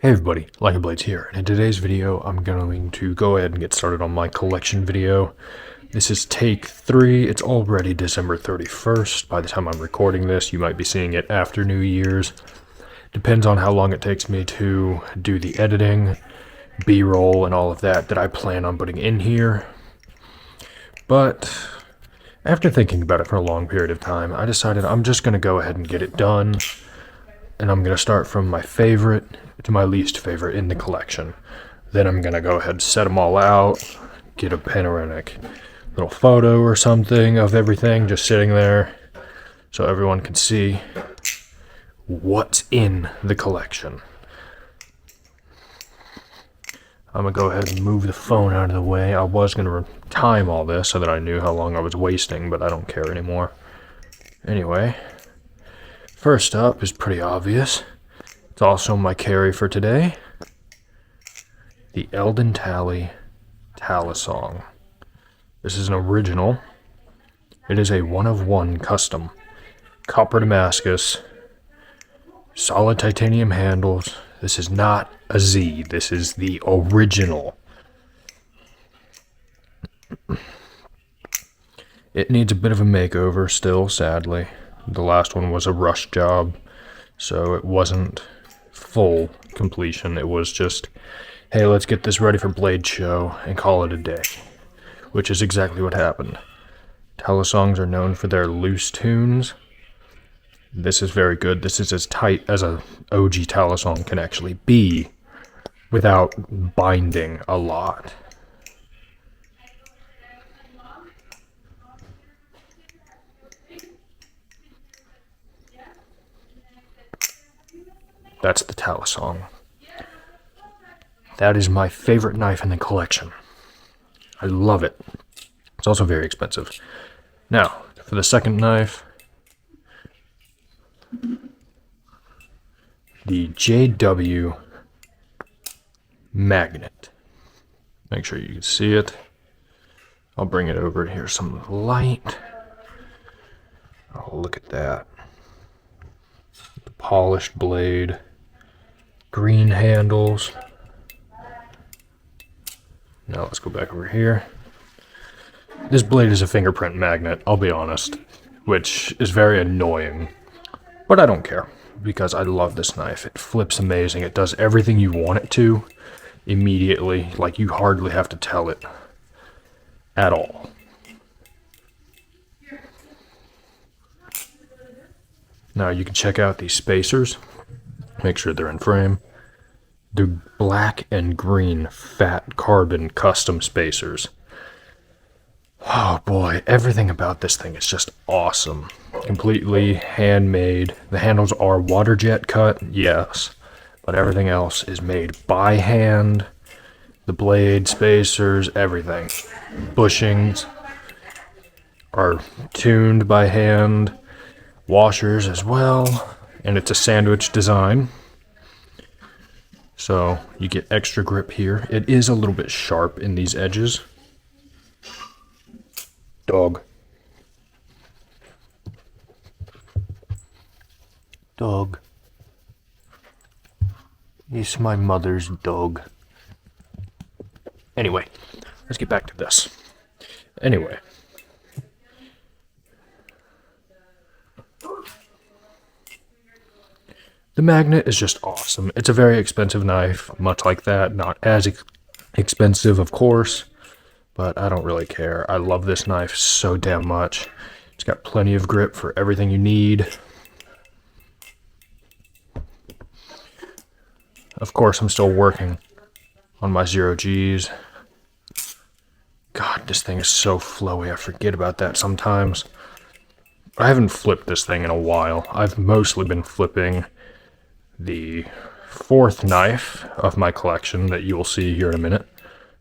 Hey everybody, Like Blades here, and in today's video I'm going to go ahead and get started on my collection video. This is take 3, it's already December 31st. By the time I'm recording this, you might be seeing it after New Year's. Depends on how long it takes me to do the editing, B-roll, and all of that I plan on putting in here. But after thinking about it for a long period of time, I decided I'm just going to go ahead and get it done. And I'm going to start from my favorite to my least favorite in the collection. Then I'm going to go ahead and set them all out, get a panoramic little photo or something of everything just sitting there so everyone can see what's in the collection. I'm going to go ahead and move the phone out of the way. I was going to time all this so that I knew how long I was wasting, but I don't care anymore. Anyway, first up is pretty obvious. It's also my carry for today. The Eldon Tally Talisong. This is an original. It is a 1-of-1 custom. Copper Damascus. Solid titanium handles. This is not a Z. This is the original. It needs a bit of a makeover still, sadly. The last one was a rush job, so it wasn't full completion. It was just, hey, let's get this ready for Blade Show and call it a day, which is exactly what happened. Talisongs are known for their loose tunes. This is very good. This is as tight as a OG Talisong can actually be without binding a lot. That's the Talisong. That is my favorite knife in the collection. I love it. It's also very expensive. Now, for the second knife, the JW Magnet. Make sure you can see it. I'll bring it over here some light. Oh, look at that. The polished blade. Green handles. Now let's go back over here. This blade is a fingerprint magnet, I'll be honest, which is very annoying. But I don't care, because I love this knife. It flips amazing. It does everything you want it to immediately. Like, you hardly have to tell it at all. Now you can check out these spacers. Make sure they're in frame. The black and green fat carbon custom spacers. Oh boy, everything about this thing is just awesome. Completely handmade. The handles are water jet cut, yes, but everything else is made by hand. The blade, spacers, everything. Bushings are tuned by hand. Washers as well, and it's a sandwich design, so you get extra grip here. It is a little bit sharp in these edges. Dog. Dog. It's my mother's dog. Anyway, let's get back to this. Anyway. The magnet is just awesome. It's a very expensive knife, much like that. Not as expensive, of course, but I don't really care. I love this knife so damn much. It's got plenty of grip for everything you need. Of course, I'm still working on my 0Gs. God, this thing is so flowy. I forget about that sometimes. I haven't flipped this thing in a while. I've mostly been flipping the fourth knife of my collection that you will see here in a minute,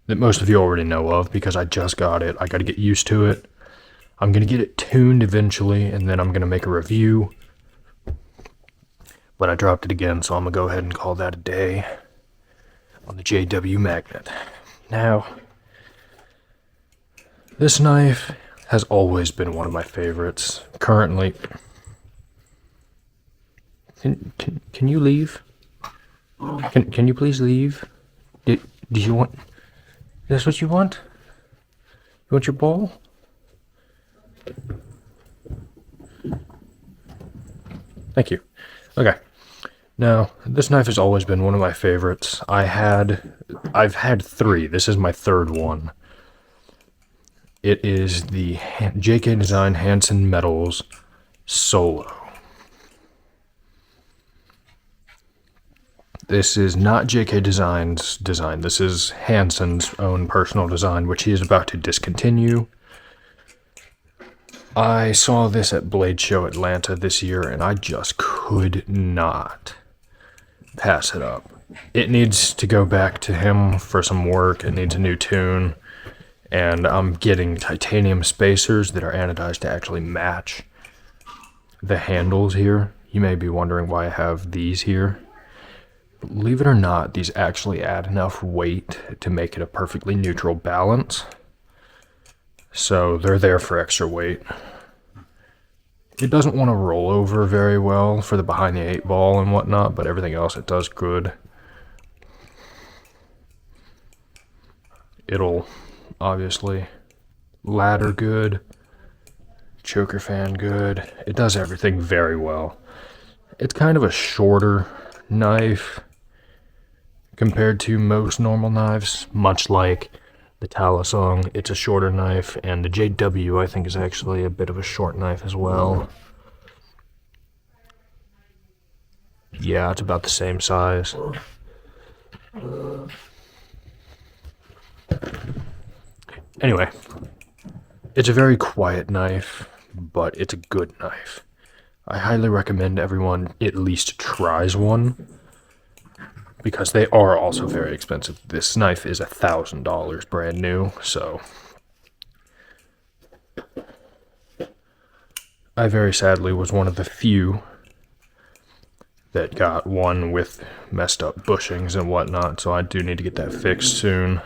that most of you already know of because I just got it. I got to get used to it. I'm going to get it tuned eventually, and then I'm going to make a review. But I dropped it again, so I'm going to go ahead and call that a day on the JW Magnet. Now, this knife has always been one of my favorites. Currently, can you leave? Can you please leave? Do you want... Is this what you want? You want your ball? Thank you. Okay. Now, this knife has always been one of my favorites. I've had 3. This is my 3rd one. It is the JK Design Hansen Metals Solo. This is not JK Design's design. This is Hansen's own personal design, which he is about to discontinue. I saw this at Blade Show Atlanta this year, and I just could not pass it up. It needs to go back to him for some work. It needs a new tune, and I'm getting titanium spacers that are anodized to actually match the handles here. You may be wondering why I have these here. Believe it or not, these actually add enough weight to make it a perfectly neutral balance. So they're there for extra weight. It doesn't want to roll over very well for the behind the 8 ball and whatnot, but everything else it does good. It'll obviously ladder good, choker fan good. It does everything very well. It's kind of a shorter knife compared to most normal knives, much like the balisong. It's a shorter knife, and the JW I think is actually a bit of a short knife as well. Yeah, it's about the same size. Anyway, it's a very quiet knife, but it's a good knife. I highly recommend everyone at least tries one, because they are also very expensive. This knife is $1,000 brand new, so I very sadly was one of the few that got one with messed up bushings and whatnot, so I do need to get that fixed soon.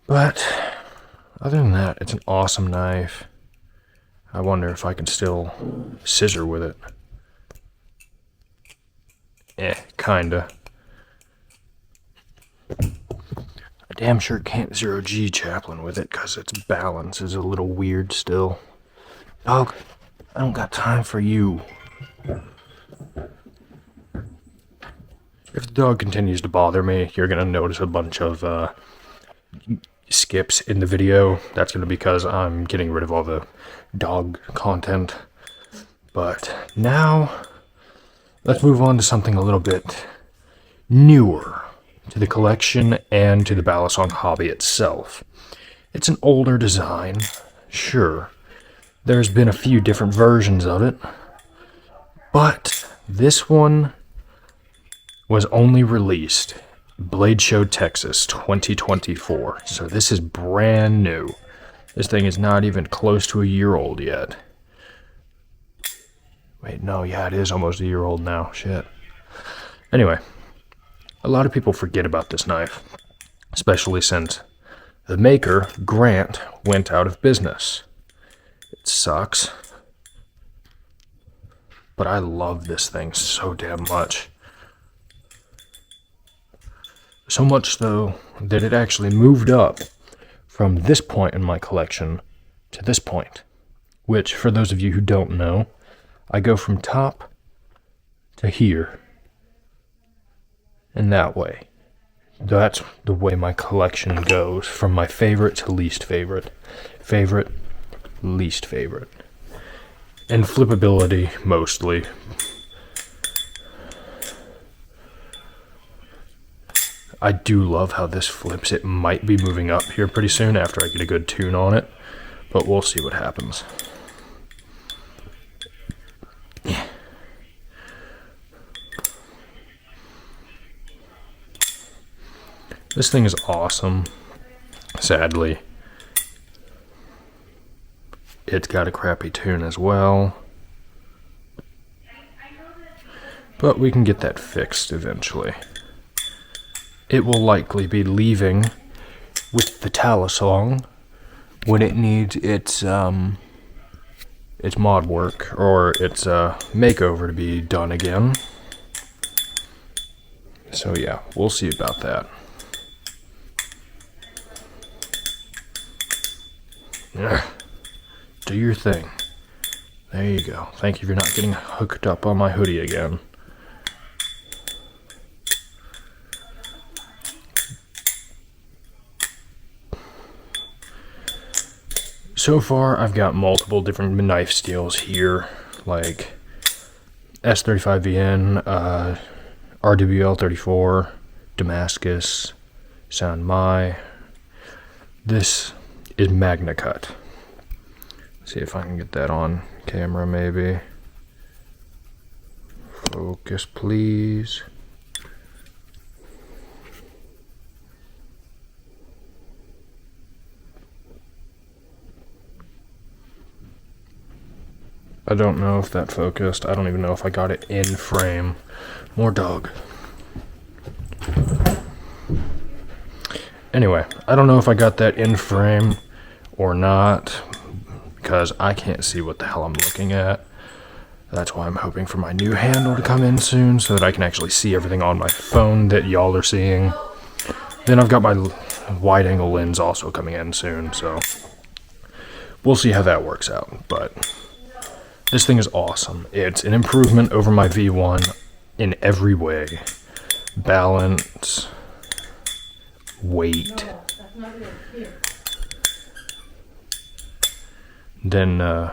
But other than that, it's an awesome knife. I wonder if I can still scissor with it. Kinda. I damn sure can't 0G Chaplin with it, because its balance is a little weird still. Dog, I don't got time for you. If the dog continues to bother me, you're gonna notice a bunch of skips in the video. That's gonna be because I'm getting rid of all the dog content. But now, let's move on to something a little bit newer to the collection and to the balisong hobby itself. It's an older design, sure. There's been a few different versions of it, but this one was only released Blade Show Texas 2024, so this is brand new. This thing is not even close to a year old yet. Wait, no, yeah, it is almost a year old now. Shit. Anyway, a lot of people forget about this knife, especially since the maker, Grant, went out of business. It sucks, but I love this thing so damn much. So much, though, that it actually moved up from this point in my collection to this point, which, for those of you who don't know, I go from top to here, and that way. That's the way my collection goes, from my favorite to least favorite. Favorite, least favorite. And flippability, mostly. I do love how this flips. It might be moving up here pretty soon after I get a good tune on it, but we'll see what happens. This thing is awesome. Sadly, it's got a crappy tune as well, but we can get that fixed eventually. It will likely be leaving with the balisong when it needs its mod work or its makeover to be done again. So yeah, we'll see about that. Ugh. Do your thing. There you go. Thank you for not getting hooked up on my hoodie again. So far, I've got multiple different knife steels here, like S35VN, RWL34, Damascus, San Mai. This is Magna Cut. See if I can get that on camera, maybe. Focus, please. I don't know if that focused. I don't even know if I got it in frame. More dog. Anyway, I don't know if I got that in frame or not, because I can't see what the hell I'm looking at. That's why I'm hoping for my new handle to come in soon so that I can actually see everything on my phone that y'all are seeing. Then I've got my wide angle lens also coming in soon, so we'll see how that works out. But this thing is awesome. It's an improvement over my V1 in every way. Balance, weight, then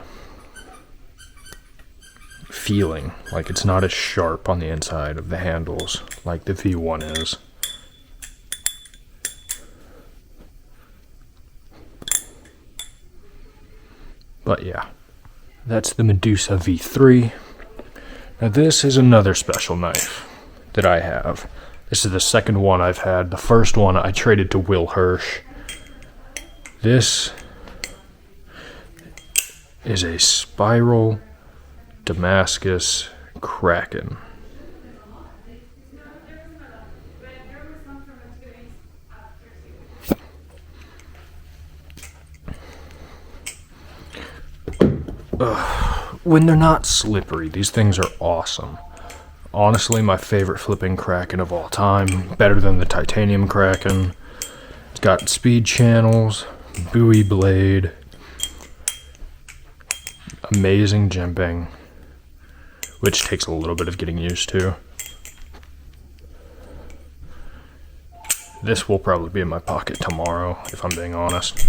feeling. Like, it's not as sharp on the inside of the handles like the V1 is. But yeah. That's the Medusa V3. Now this is another special knife that I have. This is the second one I've had. The first one I traded to Will Hirsch. This is a spiral Damascus Kraken. When they're not slippery, these things are awesome. Honestly, my favorite flipping Kraken of all time. Better than the titanium Kraken. It's got speed channels, buoy blade, amazing jimping, which takes a little bit of getting used to. This will probably be in my pocket tomorrow, if I'm being honest.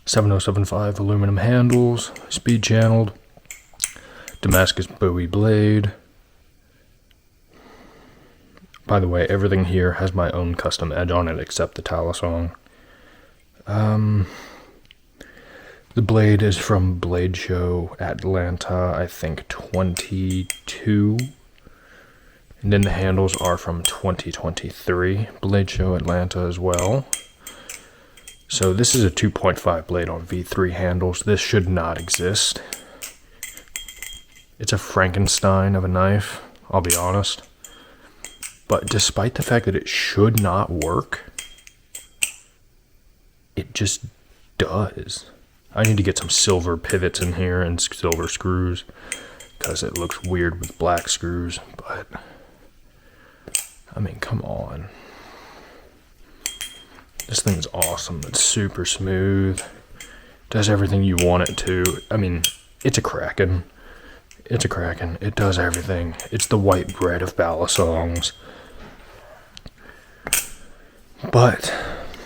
.7075 aluminum handles, speed channeled, Damascus buoy blade. By the way, everything here has my own custom edge on it except the balisong. The blade is from Blade Show Atlanta, I think 22. And then the handles are from 2023, Blade Show Atlanta as well. So this is a 2.5 blade on V3 handles. This should not exist. It's a Frankenstein of a knife, I'll be honest. But despite the fact that it should not work, it just does. I need to get some silver pivots in here and silver screws, because it looks weird with black screws, but I mean, come on. This thing's awesome. It's super smooth. Does everything you want it to. I mean, it's a Kraken. It's a Kraken. It does everything. It's the white bread of balisongs. But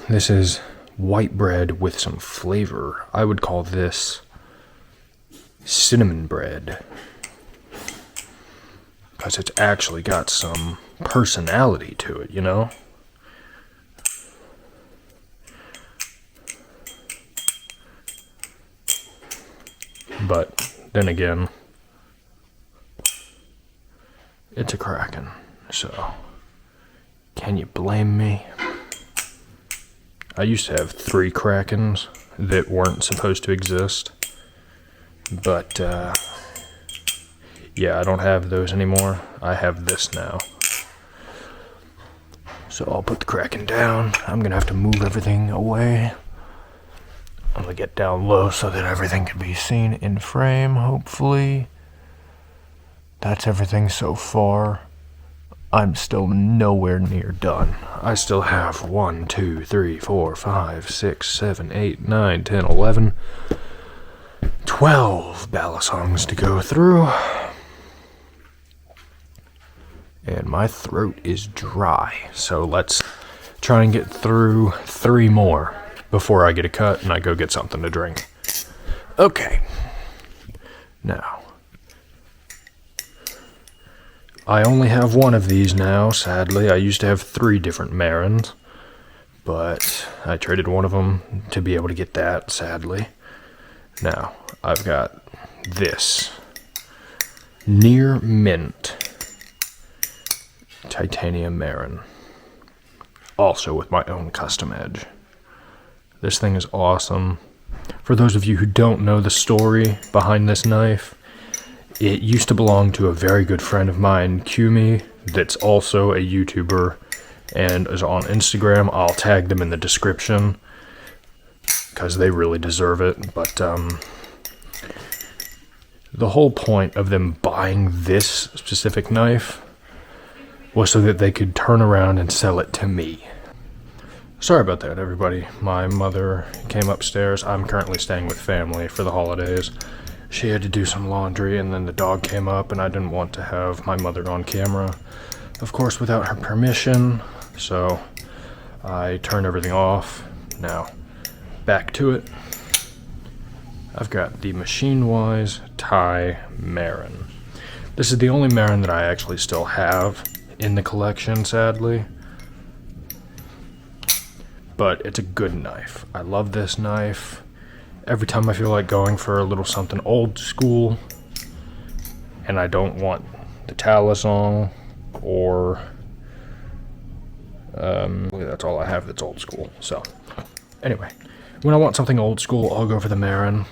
this is white bread with some flavor. I would call this cinnamon bread, because it's actually got some personality to it, you know? But then again, it's a Kraken, so can you blame me? I used to have 3 Krakens that weren't supposed to exist, but yeah, I don't have those anymore. I have this now. So I'll put the Kraken down. I'm gonna have to move everything away. I'm gonna get down low so that everything can be seen in frame, hopefully. That's everything so far. I'm still nowhere near done. I still have 1, 2, 3, 4, 5, 6, 7, 8, 9, 10, 11, 12 balisongs to go through. And my throat is dry, so let's try and get through 3 more before I get a cut and I go get something to drink. Okay. Now, I only have 1 of these now, sadly. I used to have 3 different Marins, but I traded 1 of them to be able to get that, sadly. Now, I've got this near mint titanium Marin, also with my own custom edge. This thing is awesome. For those of you who don't know the story behind this knife, it used to belong to a very good friend of mine, Kumi, that's also a YouTuber and is on Instagram. I'll tag them in the description because they really deserve it. But the whole point of them buying this specific knife was so that they could turn around and sell it to me. Sorry about that, everybody. My mother came upstairs. I'm currently staying with family for the holidays. She had to do some laundry, and then the dog came up, and I didn't want to have my mother on camera, of course, without her permission, so I turned everything off. Now, back to it. I've got the Machine-Wise Thai Marin. This is the only Marin that I actually still have in the collection, sadly. But it's a good knife. I love this knife. Every time I feel like going for a little something old school, and I don't want the balisong or that's all I have that's old school. So anyway, when I want something old school, I'll go for the Marin,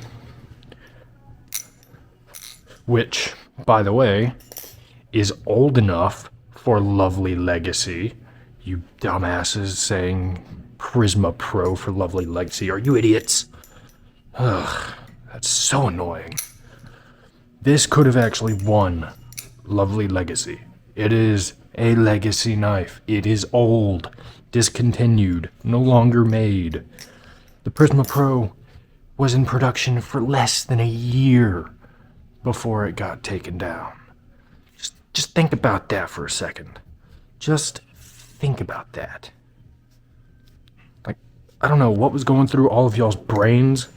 which, by the way, is old enough for Lovely Legacy. You dumbasses saying Prisma Pro for Lovely Legacy. Are you idiots? Ugh, that's so annoying. This could have actually won Lovely Legacy. It is a legacy knife. It is old, discontinued, no longer made. The Prisma Pro was in production for less than a year before it got taken down. Just think about that for a second. Just think about that. Like, I don't know what was going through all of y'all's brains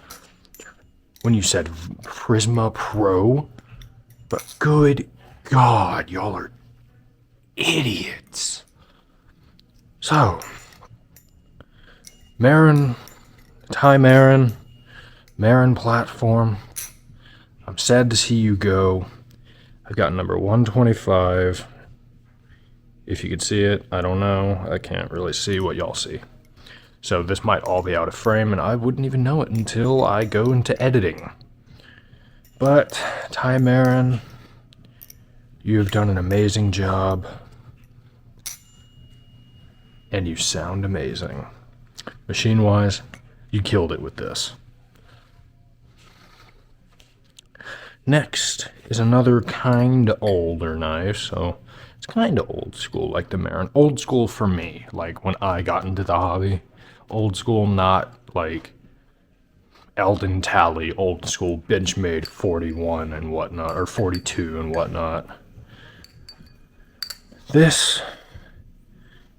when you said Prisma Pro, but good God, y'all are idiots. So, Marin, Thai Marin, Marin platform, I'm sad to see you go. I've got number 125. If you could see it, I don't know. I can't really see what y'all see. So this might all be out of frame, and I wouldn't even know it until I go into editing. But, Thai Marin, you have done an amazing job. And you sound amazing. Machine-wise, you killed it with this. Next is another kind of older knife, so it's kind of old school, like the Marin. Old school for me, like when I got into the hobby. Old school, not like Eldon Tally, old school, Benchmade 41 and whatnot, or 42 and whatnot. This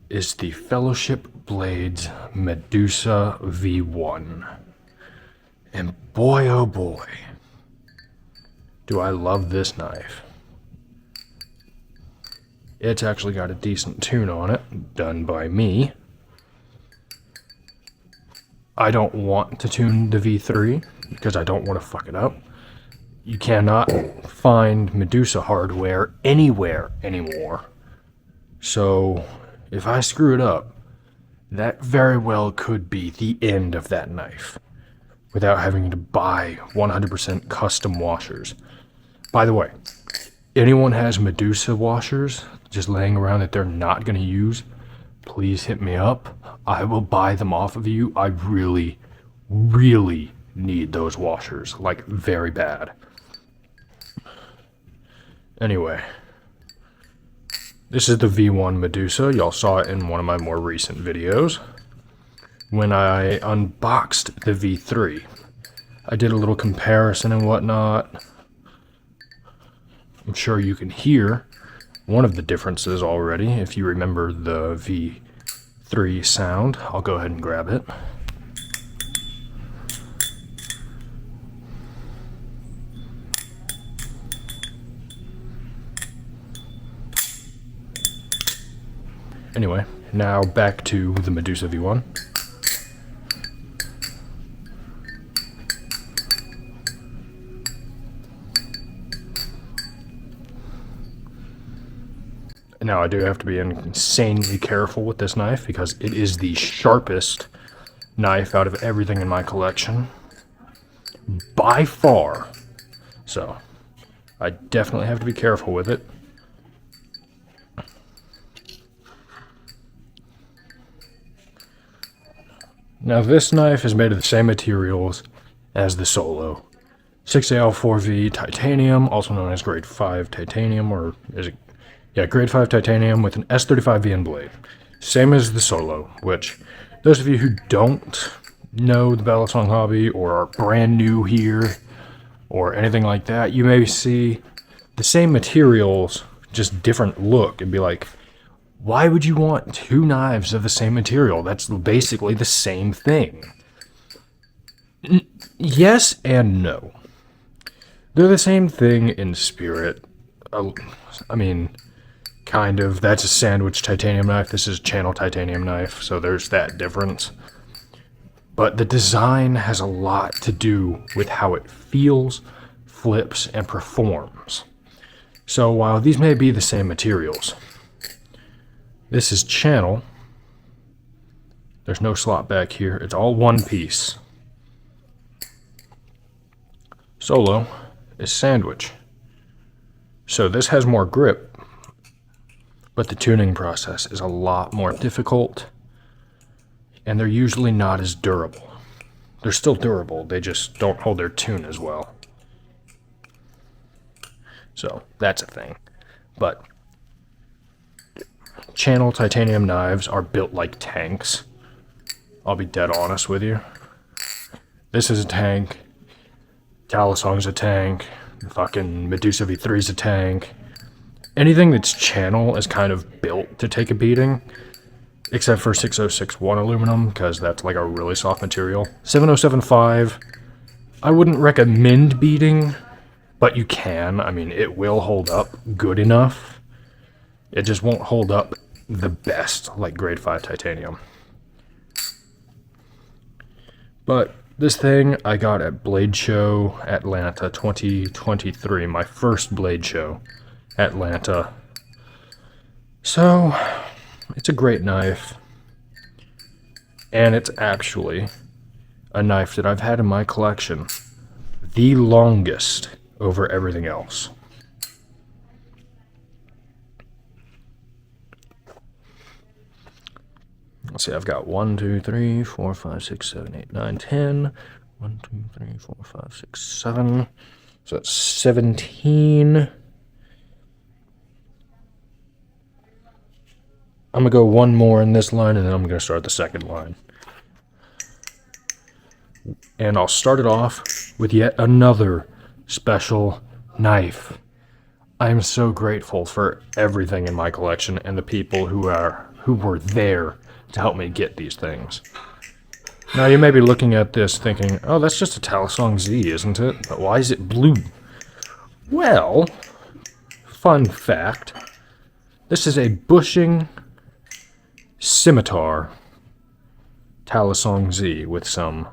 is the Fellowship Blades Medusa V1. And boy, oh boy, do I love this knife. It's actually got a decent tune on it, done by me. I don't want to tune the V3 because I don't want to fuck it up. You cannot find Medusa hardware anywhere anymore. So if I screw it up, that very well could be the end of that knife without having to buy 100% custom washers. By the way, anyone has Medusa washers just laying around that they're not going to use, please hit me up. I will buy them off of you. I really, really need those washers, like very bad. Anyway, this is the V1 Medusa. Y'all saw it in one of my more recent videos when I unboxed the V3. I did a little comparison and whatnot. I'm sure you can hear one of the differences already if you remember the V3 sound. I'll go ahead and grab it. Anyway, now back to the Medusa V1. Now I do have to be insanely careful with this knife because it is the sharpest knife out of everything in my collection. By far. So, I definitely have to be careful with it. Now this knife is made of the same materials as the Solo. 6AL4V titanium, also known as grade 5 titanium, or is it? Yeah, grade 5 titanium with an S35VN blade. Same as the Solo, which those of you who don't know the balisong hobby or are brand new here or anything like that, you may see the same materials, just different look and be like, why would you want two knives of the same material? That's basically the same thing. Yes and no. They're the same thing in spirit. I mean, kind of. That's a sandwich titanium knife. This is a channel titanium knife, so there's that difference. But the design has a lot to do with how it feels, flips, and performs. So while these may be the same materials, this is channel. There's no slot back here. It's all one piece. Solo is sandwich. So this has more grip, but the tuning process is a lot more difficult, and they're usually not as durable. They're still durable, they just don't hold their tune as well. So that's a thing. But channel titanium knives are built like tanks. I'll be dead honest with you. This is a tank. Balisong's a tank. Fucking Medusa V3's a tank. Anything that's channel is kind of built to take a beating, except for 6061 aluminum, because that's like a really soft material. 7075, I wouldn't recommend beating, but you can. I mean, it will hold up good enough. It just won't hold up the best like grade 5 titanium. But this thing I got at Blade Show Atlanta 2023, my first Blade Show Atlanta. So, it's a great knife. And it's actually a knife that I've had in my collection the longest over everything else. Let's see, I've got 1, 2, 3, 4, 5, 6, 7, 8, 9, 10. 1, 2, 3, 4, 5, 6, 7. So that's 17. I'm going to go one more in this line, and then I'm going to start the second line. And I'll start it off with yet another special knife. I am so grateful for everything in my collection and the people who were there to help me get these things. Now you may be looking at this thinking, oh, that's just a Balisong Z, isn't it? But why is it blue? Well, fun fact, this is a bushing scimitar Balisong Z with some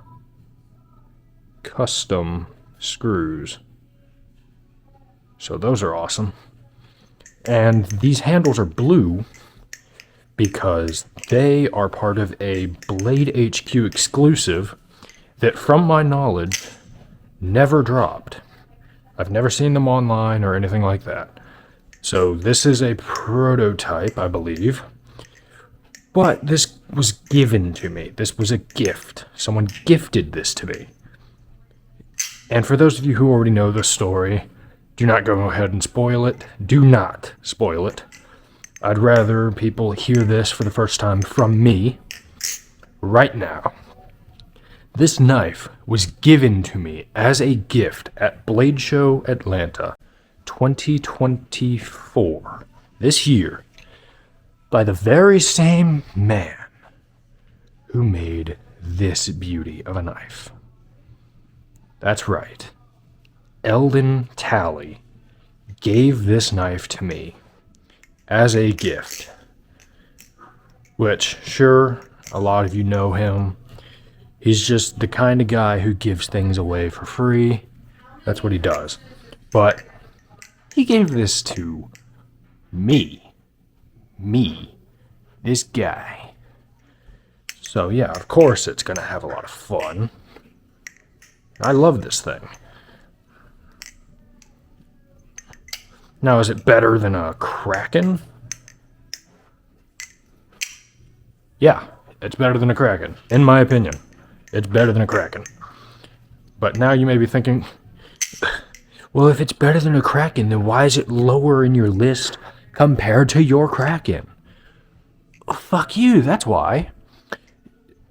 custom screws. So those are awesome. And these handles are blue because they are part of a Blade HQ exclusive that, from my knowledge, never dropped. I've never seen them online or anything like that. So this is a prototype, I believe, But this was given to me. This was a gift. Someone gifted this to me. And for those of you who already know the story, do not go ahead and spoil it. Do not spoil it. I'd rather people hear this for the first time from me right now. This knife was given to me as a gift at Blade Show Atlanta 2024, this year, by the very same man who made this beauty of a knife. That's right. Eldon Talley gave this knife to me as a gift, which, sure, a lot of you know him. He's just the kind of guy who gives things away for free. That's what he does. But he gave this to me. Me. This guy. So yeah, of course it's going to have a lot of fun. I love this thing. Now, is it better than a Kraken? Yeah, it's better than a Kraken, in my opinion. It's better than a Kraken. But now you may be thinking, well, if it's better than a Kraken, then why is it lower in your list compared to your Kraken? Oh, fuck you, that's why.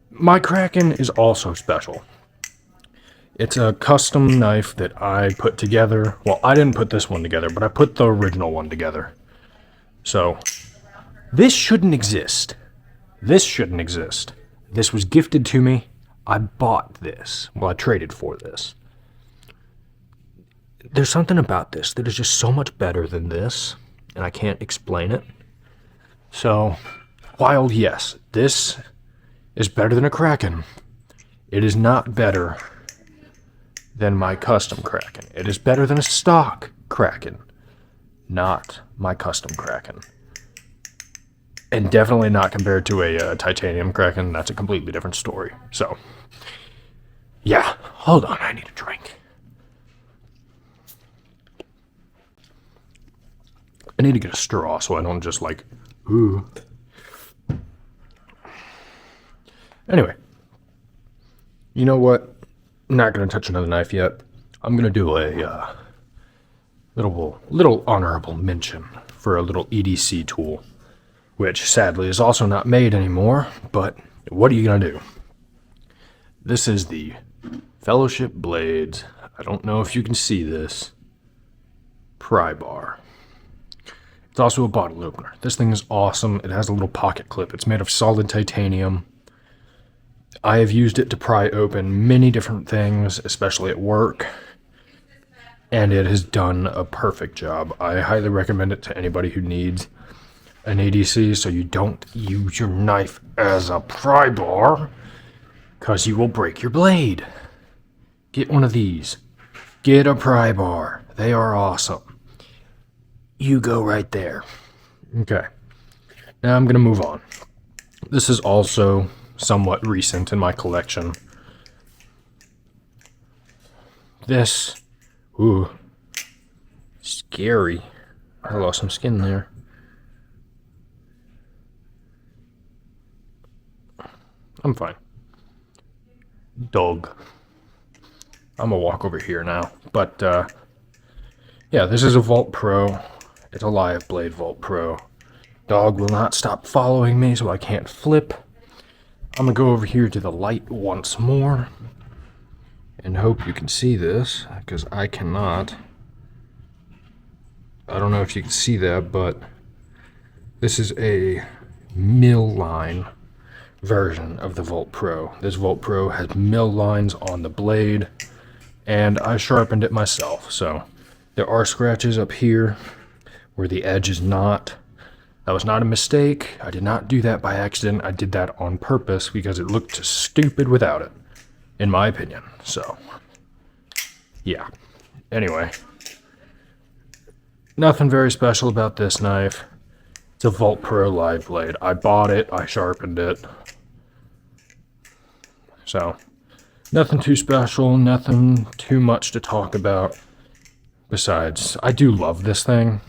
My Kraken is also special. It's a custom knife that I put together. Well, I didn't put this one together, but I put the original one together. So, this shouldn't exist. This shouldn't exist. This was gifted to me. I bought this. Well, I traded for this. There's something about this that is just so much better than this, and I can't explain it. So, while yes, this is better than a Kraken, it is not better than my custom Kraken. It is better than a stock Kraken, not my custom Kraken. And definitely not compared to a titanium Kraken. That's a completely different story. So, yeah. Hold on, I need a drink. I need to get a straw so I don't just like, ooh. Anyway. You know what? I'm not going to touch another knife yet. I'm going to do a little honorable mention for a little EDC tool, which sadly is also not made anymore, but what are you going to do? This is the Fellowship Blades. I don't know if you can see this. Pry bar. It's also a bottle opener. This thing is awesome. It has a little pocket clip. It's made of solid titanium. I have used it to pry open many different things, especially at work, and it has done a perfect job. I highly recommend it to anybody who needs an ADC so you don't use your knife as a pry bar, because you will break your blade. Get one of these. Get a pry bar. They are awesome. You go right there. Okay. Now I'm going to move on. This is also somewhat recent in my collection. This, ooh, scary. I lost some skin there. I'm fine. Dog. I'm gonna walk over here now. But, yeah, this is a Vault Pro. It's a Live Blade Vault Pro. Dog will not stop following me, so I can't flip. I'm gonna go over here to the light once more and hope you can see this, because I cannot. I don't know if you can see that, but this is a mill line version of the Vault Pro. This Vault Pro has mill lines on the blade, and I sharpened it myself. So there are scratches up here where the edge is not. That was not a mistake. I did not do that by accident. I did that on purpose because it looked stupid without it, in my opinion. So, yeah. Anyway, nothing very special about this knife. It's a Vault Pro Live Blade. I bought it. I sharpened it. So, nothing too special. Nothing too much to talk about. Besides, I do love this thing.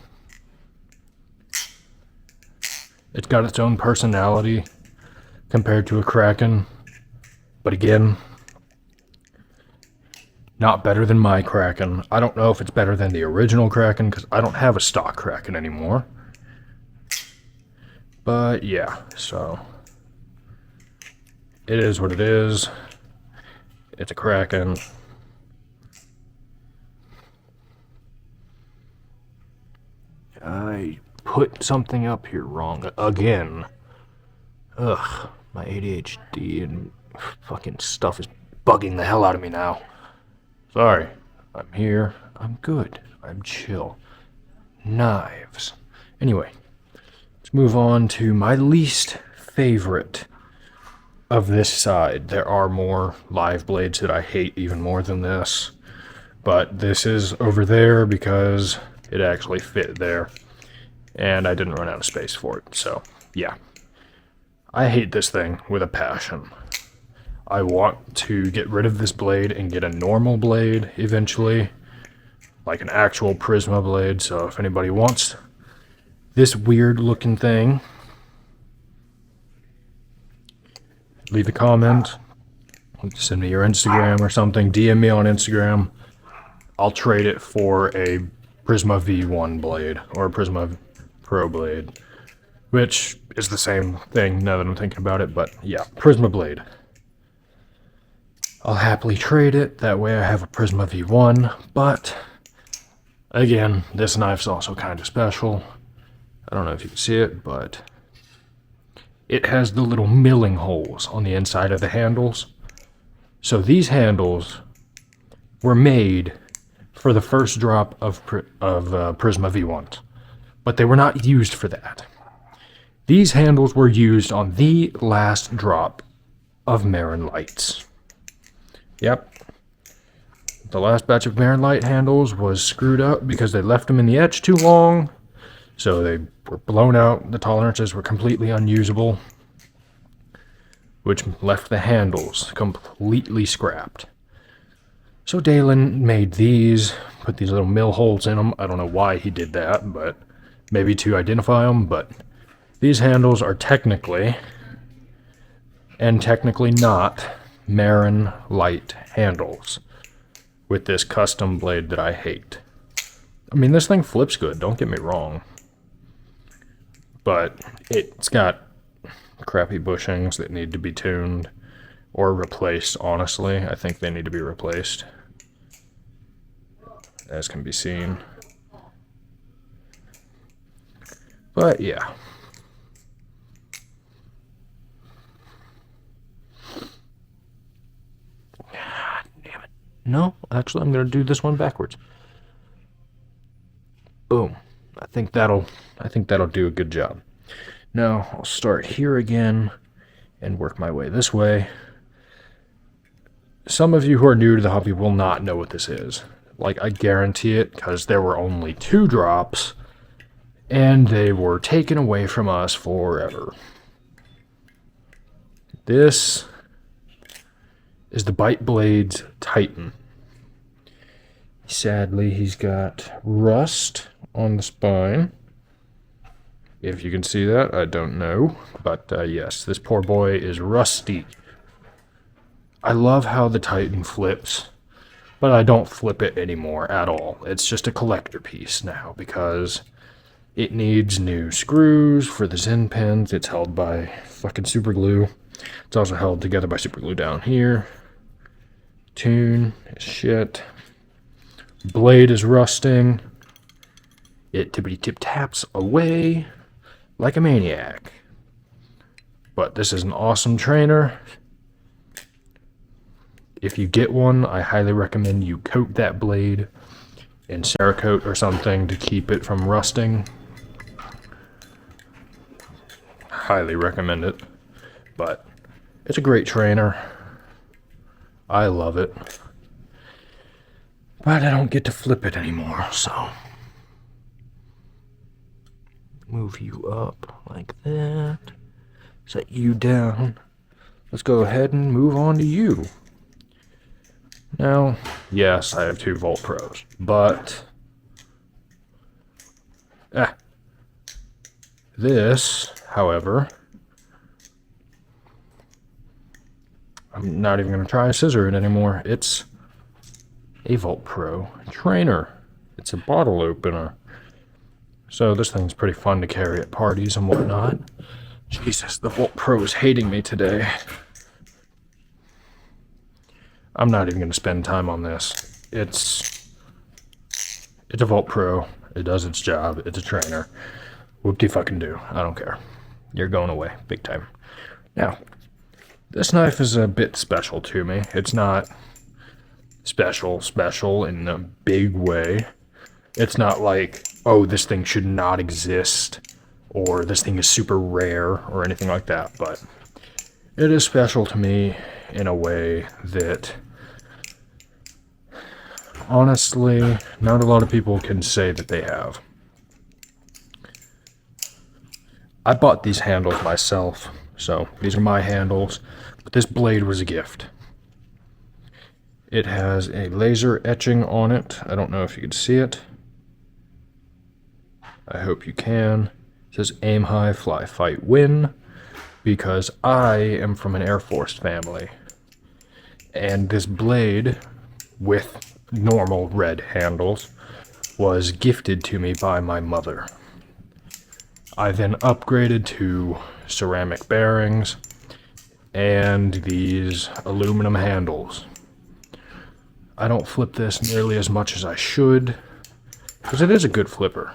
It's got its own personality. compared to a Kraken. But again, not better than my Kraken. I don't know if it's better than the original Kraken because I don't have a stock Kraken anymore. But yeah, so it is what it is. It's a Kraken. I put something up here wrong again. Ugh, my ADHD and fucking stuff is bugging the hell out of me now. Sorry, I'm here, I'm good, I'm chill. Knives. Anyway, let's move on to my least favorite of this side. There are more live blades that I hate even more than this, but this is over there because it actually fit there, and I didn't run out of space for it, so yeah. I hate this thing with a passion. I want to get rid of this blade and get a normal blade eventually, like an actual Prisma blade, so if anybody wants this weird looking thing, leave a comment, send me your Instagram or something, DM me on Instagram. I'll trade it for a Prisma V1 blade or a Prisma Pro blade, which is the same thing now that I'm thinking about it, but yeah, Prisma blade. I'll happily trade it, that way I have a Prisma V1, but again, this knife's also kind of special. I don't know if you can see it, but it has the little milling holes on the inside of the handles. So these handles were made for the first drop of Prisma V1s, but they were not used for that. These handles were used on the last drop of Marin Lights. Yep. The last batch of Marin Light handles was screwed up because they left them in the etch too long, so they were blown out. The tolerances were completely unusable, which left the handles completely scrapped. So Dalen made these, put these little mill holes in them. I don't know why he did that, but maybe to identify them, but these handles are technically, and technically not, Marin Light handles with this custom blade that I hate. I mean, this thing flips good, don't get me wrong, but it's got crappy bushings that need to be tuned or replaced. Honestly, I think they need to be replaced, as can be seen. But yeah. God damn it. No, actually I'm gonna do this one backwards. Boom. I think that'll do a good job. Now I'll start here again and work my way this way. Some of you who are new to the hobby will not know what this is. Like, I guarantee it, because there were only 2 drops, and they were taken away from us forever. This is the Bite Blades Titan. Sadly, he's got rust on the spine. If you can see that, I don't know. But yes, this poor boy is rusty. I love how the Titan flips, but I don't flip it anymore at all. It's just a collector piece now because it needs new screws for the Zen pins. It's held by fucking super glue. It's also held together by super glue down here. Tune is shit. Blade is rusting. It tippity tip taps away like a maniac. But this is an awesome trainer. If you get one, I highly recommend you coat that blade in Cerakote or something to keep it from rusting. Highly recommend it. But it's a great trainer. I love it. But I don't get to flip it anymore, so move you up like that. Set you down. Let's go ahead and move on to you. Now, yes, I have 2 Volt Pros, but this, however, I'm not even going to try to scissor it anymore. It's a Volt Pro trainer. It's a bottle opener. So this thing's pretty fun to carry at parties and whatnot. Jesus, the Volt Pro is hating me today. I'm not even going to spend time on this. It's a Volt Pro. It does its job. It's a trainer. Whoop-de-fucking-do. I don't care. You're going away big time. Now, this knife is a bit special to me. It's not special in a big way. It's not like, oh, this thing should not exist, or this thing is super rare, or anything like that, but it is special to me in a way that, honestly, not a lot of people can say that they have. I bought these handles myself, so these are my handles, but this blade was a gift. It has a laser etching on it. I don't know if you can see it. I hope you can. It says aim high, fly, fight, win, because I am from an Air Force family. And this blade, with normal red handles, was gifted to me by my mother. I then upgraded to ceramic bearings and these aluminum handles. I don't flip this nearly as much as I should, because it is a good flipper.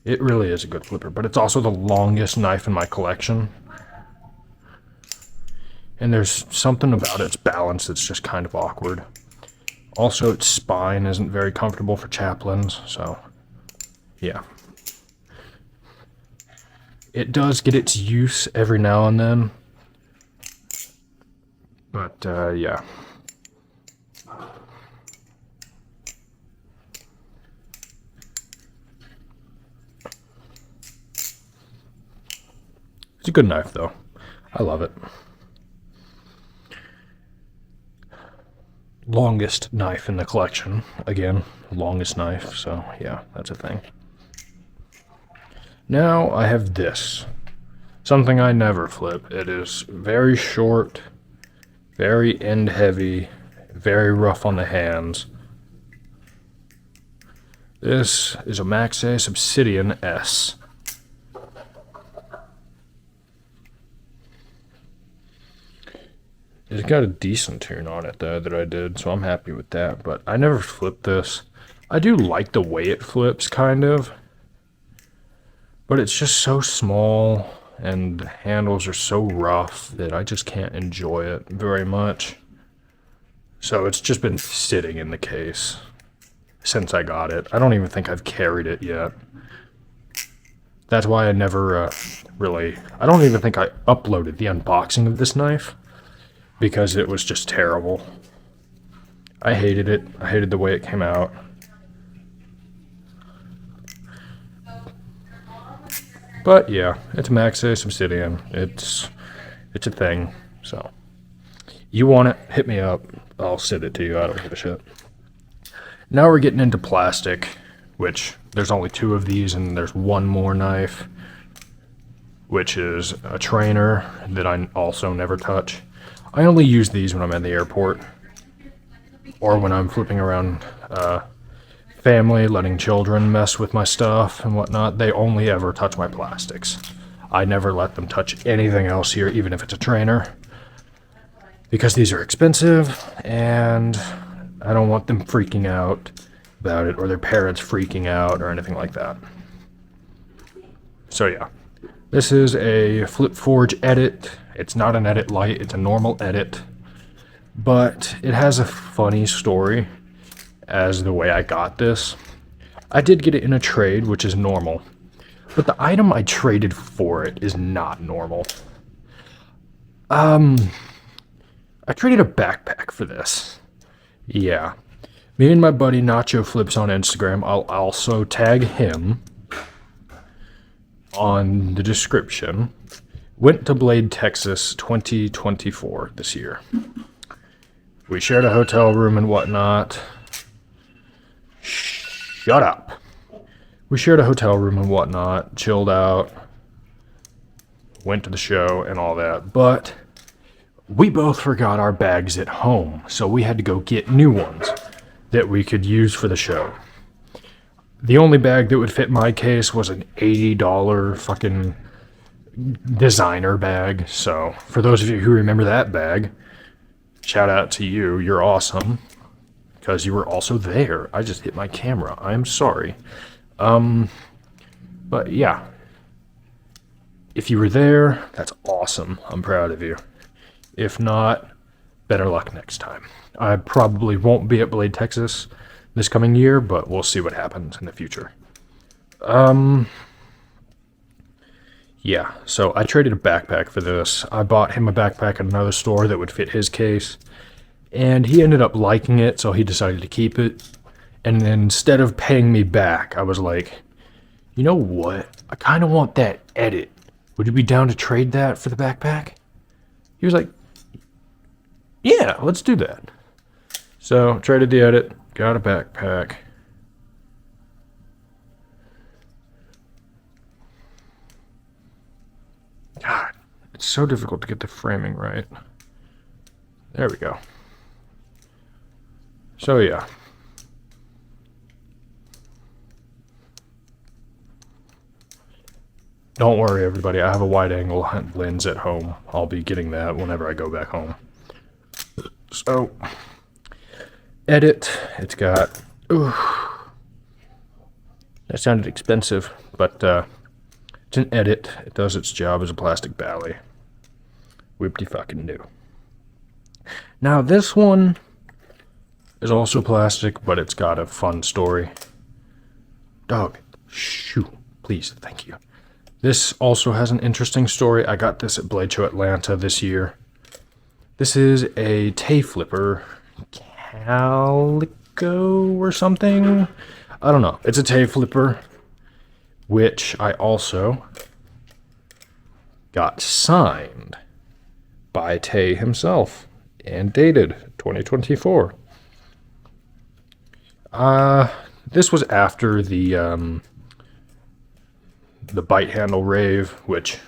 It really is a good flipper, but it's also the longest knife in my collection. And there's something about its balance that's just kind of awkward. Also, its spine isn't very comfortable for chaplains, so yeah. It does get its use every now and then, but yeah. It's a good knife, though. I love it. Longest knife in the collection. Again, longest knife, so yeah, that's a thing. Now I have this. Something I never flip. It is very short, very end heavy, very rough on the hands. This is a Maxace Obsidian S. It's got a decent tune on it, though, that I did, so I'm happy with that. But I never flipped this. I do like the way it flips, kind of. But it's just so small, and the handles are so rough that I just can't enjoy it very much. So it's just been sitting in the case since I got it. I don't even think I've carried it yet. That's why I never I don't even think I uploaded the unboxing of this knife, because it was just terrible. I hated it. I hated the way it came out. But yeah, it's Maxace Obsidian. It's a thing. So you want it, hit me up. I'll send it to you. I don't give a shit. Now we're getting into plastic, which there's only 2 of these, and there's one more knife, which is a trainer that I also never touch. I only use these when I'm at the airport, or when I'm flipping around family, letting children mess with my stuff and whatnot. They only ever touch my plastics. I never let them touch anything else here, even if it's a trainer, because these are expensive, and I don't want them freaking out about it, or their parents freaking out, or anything like that. So yeah, this is a Flip Forge edit. It's not an edit light, it's a normal edit, but it has a funny story as the way I got this. I did get it in a trade, which is normal, but the item I traded for it is not normal. I traded a backpack for this. Yeah. Me and my buddy Nacho Flips on Instagram, I'll also tag him on the description, went to Blade, Texas 2024 this year. We shared a hotel room and whatnot. Shut up. We shared a hotel room and whatnot, chilled out, went to the show and all that. But we both forgot our bags at home, so we had to go get new ones that we could use for the show. The only bag that would fit my case was an $80 fucking designer bag. So for those of you who remember that bag, shout out to you. You're awesome. Because you were also there. I just hit my camera. I'm sorry. But yeah. If you were there, that's awesome. I'm proud of you. If not, better luck next time. I probably won't be at Blade, Texas this coming year, but we'll see what happens in the future. Yeah, so I traded a backpack for this. I bought him a backpack at another store that would fit his case, and he ended up liking it, so he decided to keep it. And then instead of paying me back, I was like, you know what? I kind of want that edit. Would you be down to trade that for the backpack? He was like, yeah, let's do that. So, traded the edit, got a backpack. God, it's so difficult to get the framing right. There we go. So, yeah. Don't worry, everybody. I have a wide-angle lens at home. I'll be getting that whenever I go back home. So, edit. It's got... Ooh, that sounded expensive, but it's an edit. It does its job as a plastic bally. Whip-de-fucking-do. Now, this one is also plastic, but it's got a fun story. Dog, shoo. Please, thank you. This also has an interesting story. I got this at Blade Show Atlanta this year. This is a Tay flipper, Calico or something. I don't know. It's a Tay flipper, which I also got signed by Tay himself and dated 2024. This was after the bite handle rave, which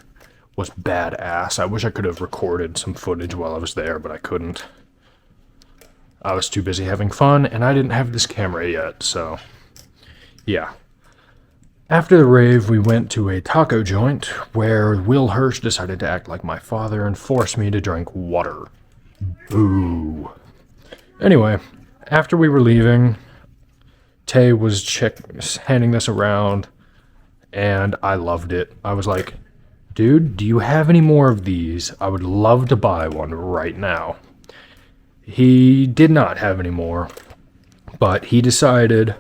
was badass. I wish I could have recorded some footage while I was there, but I couldn't. I was too busy having fun, and I didn't have this camera yet, so yeah. After the rave, we went to a taco joint where Will Hirsch decided to act like my father and force me to drink water. Boo. Anyway, after we were leaving, Tay was handing this around, and I loved it. I was like, dude, do you have any more of these? I would love to buy one right now. He did not have any more, but he decided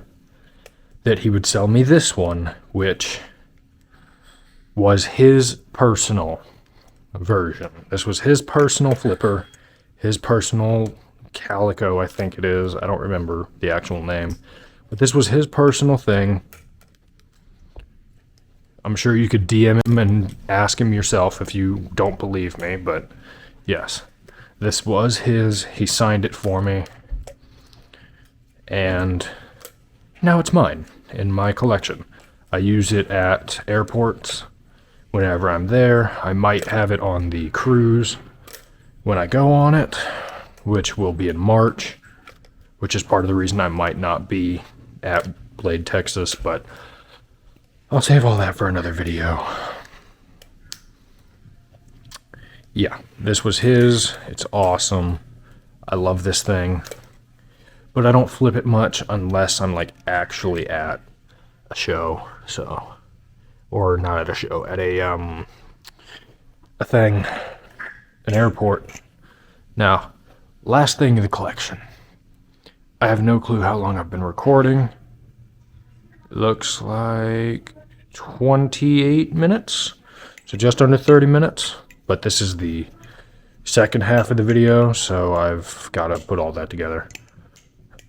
that he would sell me this one, which was his personal version. This was his personal flipper, his personal Calico, I think it is. I don't remember the actual name, but this was his personal thing. I'm sure you could DM him and ask him yourself if you don't believe me, but yes, this was his. He signed it for me, and now it's mine in my collection. I use it at airports whenever I'm there. I might have it on the cruise when I go on it, which will be in March, which is part of the reason I might not be at Blade, Texas, but I'll save all that for another video. Yeah, this was his. It's awesome. I love this thing. But I don't flip it much unless I'm like actually at a show, so, or not at a show, at a thing, an airport. Now, last thing in the collection. I have no clue how long I've been recording. It looks like 28 minutes, so just under 30 minutes, but this is the second half of the video, so I've got to put all that together.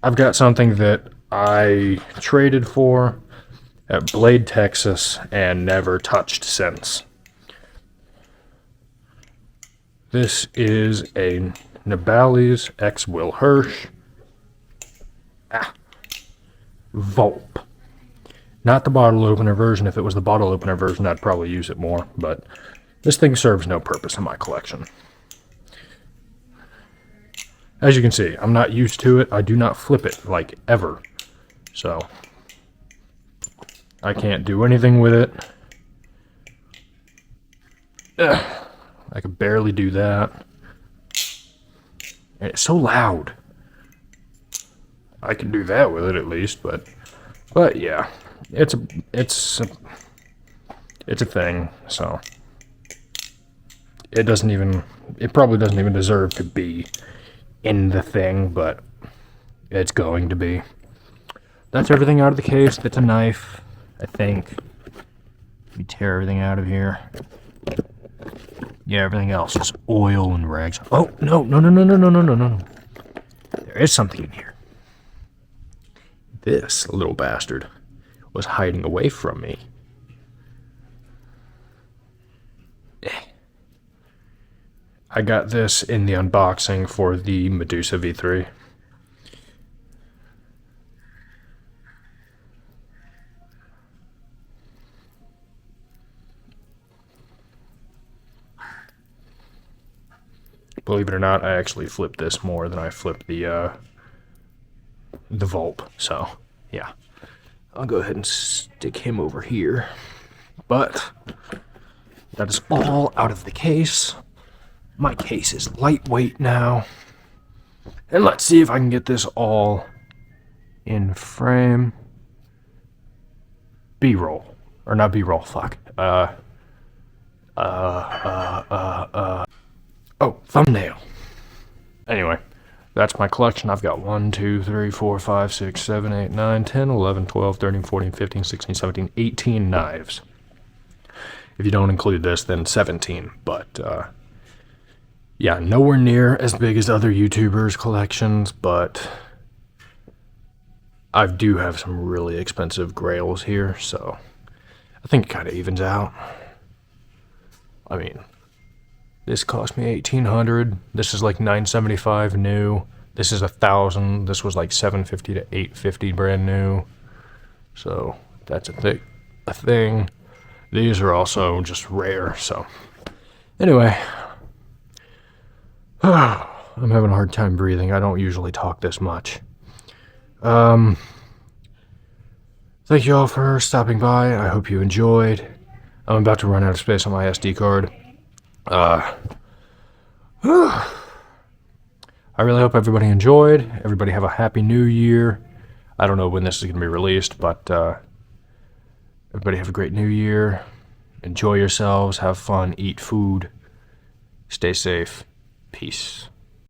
I've got something that I traded for at Blade, Texas, and never touched since. This is a Nibali's X Will Hirsch Volp. Not the bottle opener version. If it was the bottle opener version, I'd probably use it more, but this thing serves no purpose in my collection. as you can see, I'm not used to it. I do not flip it, like, ever. So, I can't do anything with it. Ugh, I can barely do that. And it's so loud. I can do that with it at least, but yeah, it's a thing. So it probably doesn't even deserve to be in the thing, but it's going to be. That's everything out of the case. That's a knife, I think. Let me tear everything out of here. Yeah, everything else is oil and rags. Oh, no. There is something in here. This little bastard was hiding away from me. I got this in the unboxing for the Medusa V3. Believe it or not, I actually flipped this more than I flipped the Volp. So, yeah. I'll go ahead and stick him over here. But that is all out of the case. My case is lightweight now. And let's see if I can get this all in frame. B-roll. Or not B-roll, fuck. Oh, thumbnail. Anyway, that's my collection. I've got 1, 2, 3, 4, 5, 6, 7, 8, 9, 10, 11, 12, 13, 14, 15, 16, 17, 18 knives. If you don't include this, then 17. But, yeah, nowhere near as big as other YouTubers' collections, but I do have some really expensive grails here, so I think it kind of evens out. I mean, this cost me $1,800. This is like $975 new. This is $1,000. This was like $750 to $850 brand new. So that's a thing. These are also just rare. So anyway, I'm having a hard time breathing. I don't usually talk this much. Thank you all for stopping by. I hope you enjoyed. I'm about to run out of space on my SD card. I really hope everybody enjoyed. Everybody have a happy new year. I don't know when this is going to be released, but everybody have a great new year. Enjoy yourselves, have fun, eat food, stay safe. Peace.